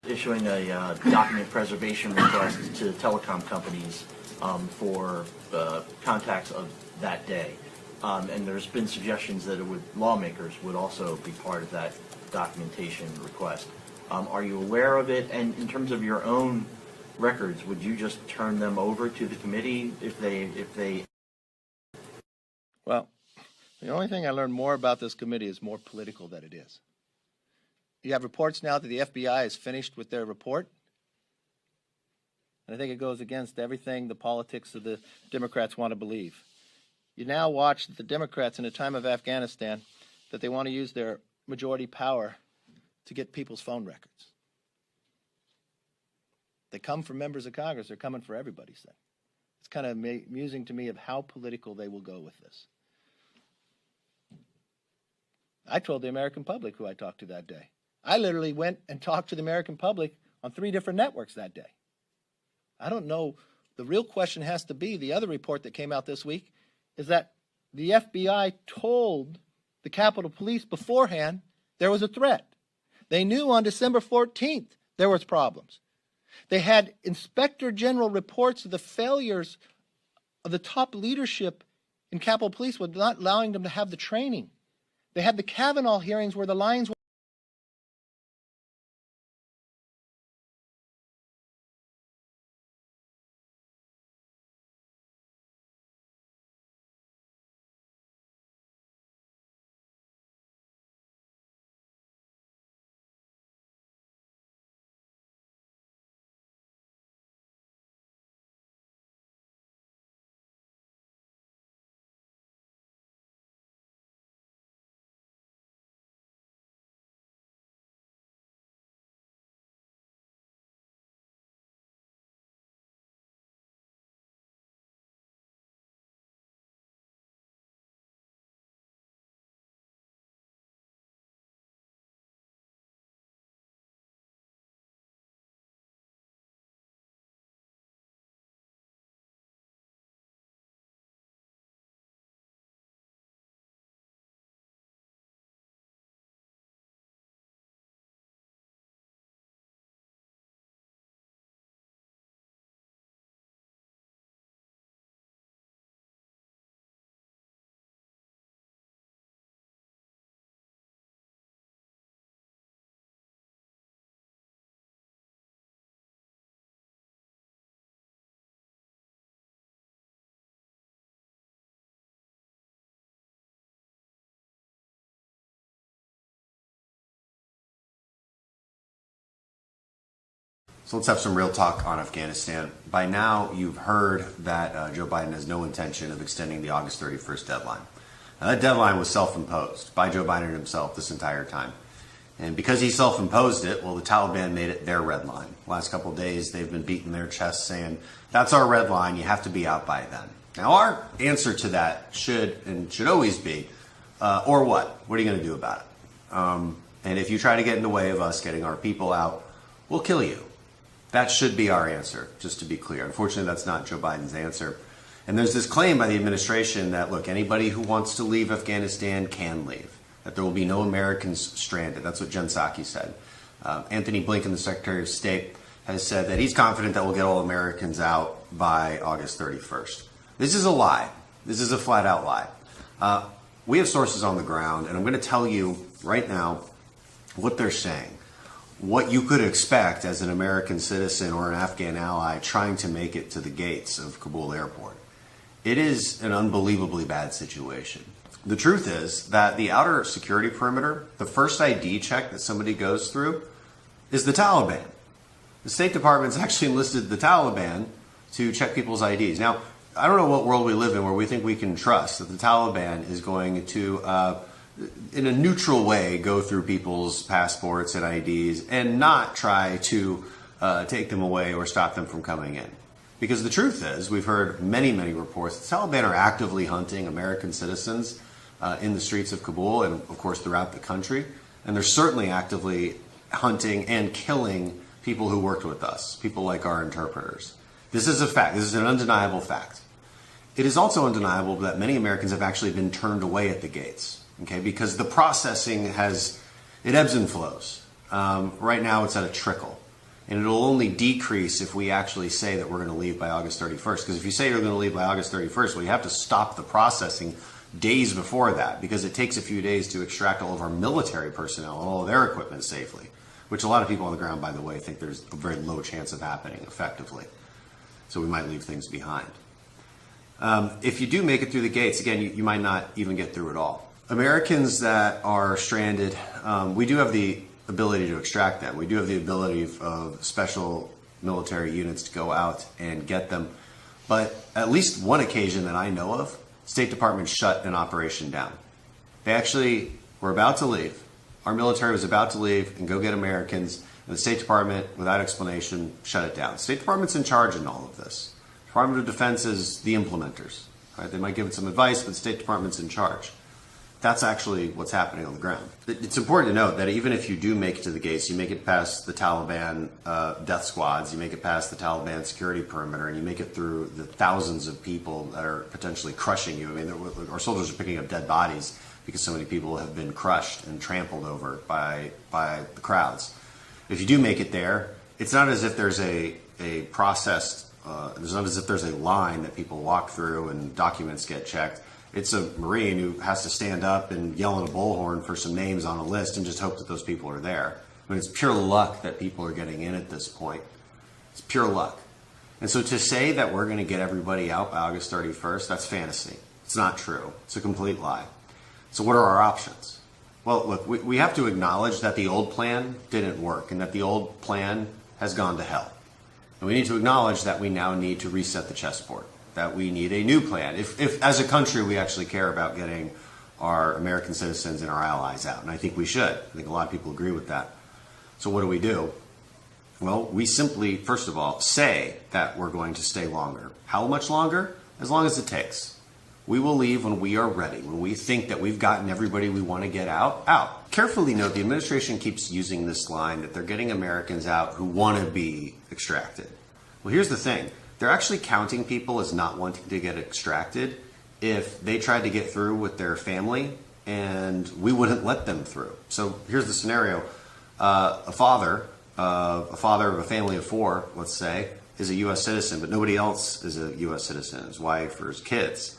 issuing a document preservation request to telecom companies for contacts of that day. And there's been suggestions that lawmakers would also be part of that documentation request. Are you aware of it? And in terms of your own records, would you just turn them over to the committee if they? Well, the only thing I learned more about this committee is more political than it is. You have reports now that the FBI is finished with their report. And I think it goes against everything the politics of the Democrats want to believe. You now watch the Democrats in a time of Afghanistan that they want to use their majority power to get people's phone records. They come from members of Congress. They're coming for everybody's thing. It's kind of amusing to me of how political they will go with this. I told the American public who I talked to that day. I literally went and talked to the American public on 3 different networks that day. I don't know. The real question has to be, the other report that came out this week, is that the FBI told the Capitol Police beforehand there was a threat. They knew on December 14th there was problems. They had Inspector General reports of the failures of the top leadership in Capitol Police with not allowing them to have the training. They had the Kavanaugh hearings where the lines were So let's have some real talk on Afghanistan. By now, you've heard that Joe Biden has no intention of extending the August 31st deadline. Now, that deadline was self-imposed by Joe Biden himself this entire time. And because he self-imposed it, well, the Taliban made it their red line. Last couple of days, they've been beating their chests saying, that's our red line, you have to be out by then. Now, our answer to that should always be, or what? What are you going to do about it? And if you try to get in the way of us getting our people out, we'll kill you. That should be our answer, just to be clear. Unfortunately, that's not Joe Biden's answer. And there's this claim by the administration that, look, anybody who wants to leave Afghanistan can leave, that there will be no Americans stranded. That's what Jen Psaki said. Anthony Blinken, the Secretary of State, has said that he's confident that we'll get all Americans out by August 31st. This is a lie. This is a flat-out lie. We have sources on the ground, and I'm going to tell you right now what they're saying. What you could expect as an American citizen or an Afghan ally trying to make it to the gates of Kabul airport. It is an unbelievably bad situation. The truth is that the outer security perimeter, the first ID check that somebody goes through, is the Taliban. The State Department's actually enlisted the Taliban to check people's IDs. Now, I don't know what world we live in where we think we can trust that the Taliban is going to in a neutral way, go through people's passports and IDs and not try to take them away or stop them from coming in. Because the truth is, we've heard many, many reports, the Taliban are actively hunting American citizens in the streets of Kabul and, of course, throughout the country. And they're certainly actively hunting and killing people who worked with us, people like our interpreters. This is a fact. This is an undeniable fact. It is also undeniable that many Americans have actually been turned away at the gates. Okay, because the processing it ebbs and flows. Right now it's at a trickle. And it'll only decrease if we actually say that we're going to leave by August 31st. Because if you say you're going to leave by August 31st, well, you have to stop the processing days before that, because it takes a few days to extract all of our military personnel and all of their equipment safely, which a lot of people on the ground, by the way, think there's a very low chance of happening effectively. So we might leave things behind. If you do make it through the gates, again, you might not even get through it all. Americans that are stranded, we do have the ability to extract them. We do have the ability of special military units to go out and get them. But at least one occasion that I know of, State Department shut an operation down. They actually were about to leave. Our military was about to leave and go get Americans, and the State Department, without explanation, shut it down. The State Department's in charge in all of this. Department of Defense is the implementers. Right? They might give it some advice, but the State Department's in charge. That's actually what's happening on the ground. It's important to note that even if you do make it to the gates, you make it past the Taliban death squads, you make it past the Taliban security perimeter, and you make it through the thousands of people that are potentially crushing you. I mean, our soldiers are picking up dead bodies because so many people have been crushed and trampled over by the crowds. If you do make it there, it's not as if there's a processed, it's not as if there's a line that people walk through and documents get checked. It's a Marine who has to stand up and yell in a bullhorn for some names on a list and just hope that those people are there. I mean, it's pure luck that people are getting in at this point. It's pure luck. And so to say that we're going to get everybody out by August 31st, that's fantasy. It's not true. It's a complete lie. So what are our options? Well, look, we have to acknowledge that the old plan didn't work and that the old plan has gone to hell. And we need to acknowledge that we now need to reset the chessboard, that we need a new plan. If as a country we actually care about getting our American citizens and our allies out, and I think we should. I think a lot of people agree with that. So what do? Well, we simply, first of all, say that we're going to stay longer. How much longer? As long as it takes. We will leave when we are ready, when we think that we've gotten everybody we want to get out. Carefully note, the administration keeps using this line that they're getting Americans out who want to be extracted. Well, here's the thing. They're actually counting people as not wanting to get extracted if they tried to get through with their family and we wouldn't let them through. So here's the scenario. A father of a family of four, let's say, is a U.S. citizen, but nobody else is a U.S. citizen, his wife or his kids.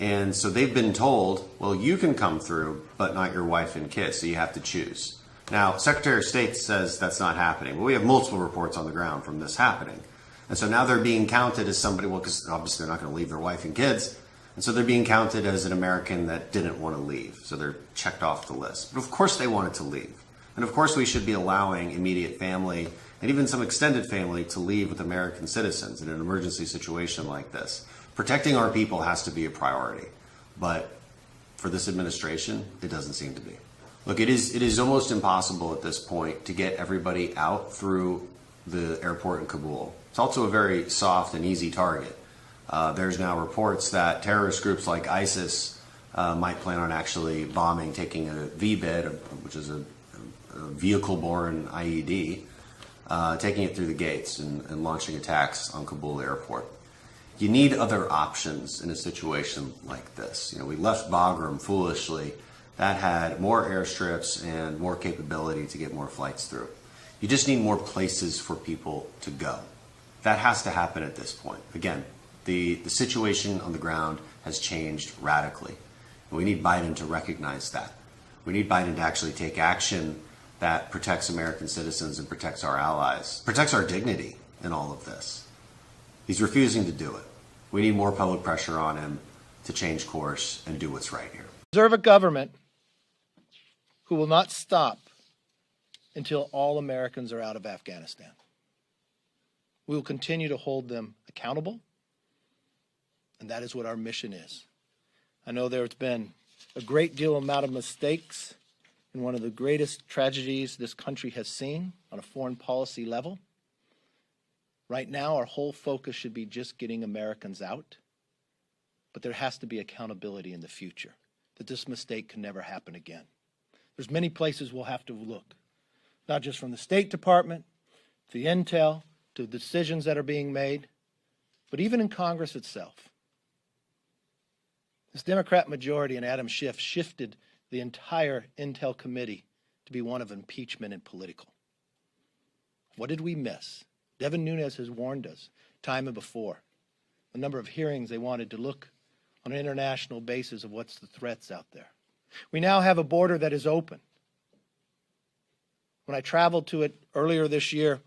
And so they've been told, well, you can come through, but not your wife and kids, so you have to choose. Now, Secretary of State says that's not happening. Well, we have multiple reports on the ground from this happening. And so now they're being counted as somebody, well, because obviously they're not going to leave their wife and kids. And so they're being counted as an American that didn't want to leave. So they're checked off the list. But of course they wanted to leave. And of course we should be allowing immediate family and even some extended family to leave with American citizens in an emergency situation like this. Protecting our people has to be a priority. But for this administration, it doesn't seem to be. Look, it is almost impossible at this point to get everybody out through the airport in Kabul. It's also a very soft and easy target. There's now reports that terrorist groups like ISIS might plan on actually bombing, taking a VBID, which is a vehicle-borne IED, taking it through the gates and launching attacks on Kabul airport. You need other options in a situation like this. You know, we left Bagram foolishly. That had more airstrips and more capability to get more flights through. You just need more places for people to go. That has to happen at this point. Again, the situation on the ground has changed radically. And we need Biden to recognize that. We need Biden to actually take action that protects American citizens and protects our allies, protects our dignity in all of this. He's refusing to do it. We need more public pressure on him to change course and do what's right here. Deserve a government who will not stop until all Americans are out of Afghanistan. We will continue to hold them accountable, and that is what our mission is. I know there's been a great deal amount of mistakes in one of the greatest tragedies this country has seen on a foreign policy level. Right now, our whole focus should be just getting Americans out, but there has to be accountability in the future, that this mistake can never happen again. There's many places we'll have to look, not just from the State Department, to the intel, to the decisions that are being made, but even in Congress itself. This Democrat majority and Adam Schiff shifted the entire Intel Committee to be one of impeachment and political. What did we miss? Devin Nunes has warned us time and before. The number of hearings they wanted to look on an international basis of what's the threats out there. We now have a border that is open. When I traveled to it earlier this year,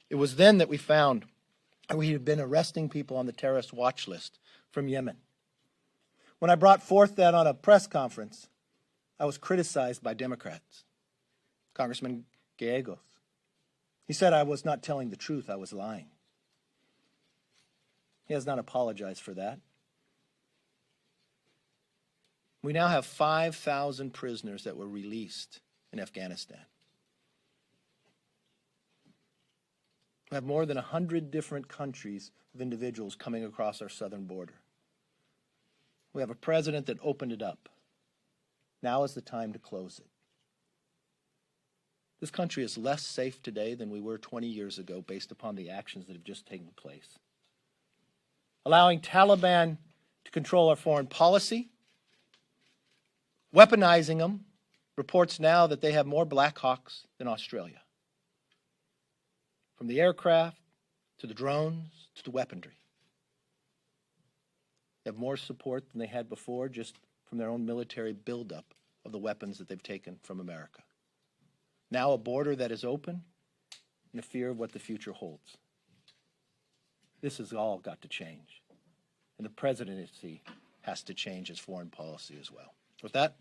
it was then that we found we had been arresting people on the terrorist watch list from Yemen. When I brought forth that on a press conference, I was criticized by Democrats. Congressman Gallegos. He said I was not telling the truth, I was lying. He has not apologized for that. We now have 5,000 prisoners that were released in Afghanistan. We have more than 100 different countries of individuals coming across our southern border. We have a president that opened it up. Now is the time to close it. This country is less safe today than we were 20 years ago based upon the actions that have just taken place. Allowing Taliban to control our foreign policy, weaponizing them, reports now that they have more Black Hawks than Australia. From the aircraft, to the drones, to the weaponry. They have more support than they had before just from their own military buildup of the weapons that they've taken from America. Now a border that is open and a fear of what the future holds. This has all got to change. And the presidency has to change his foreign policy as well. With that,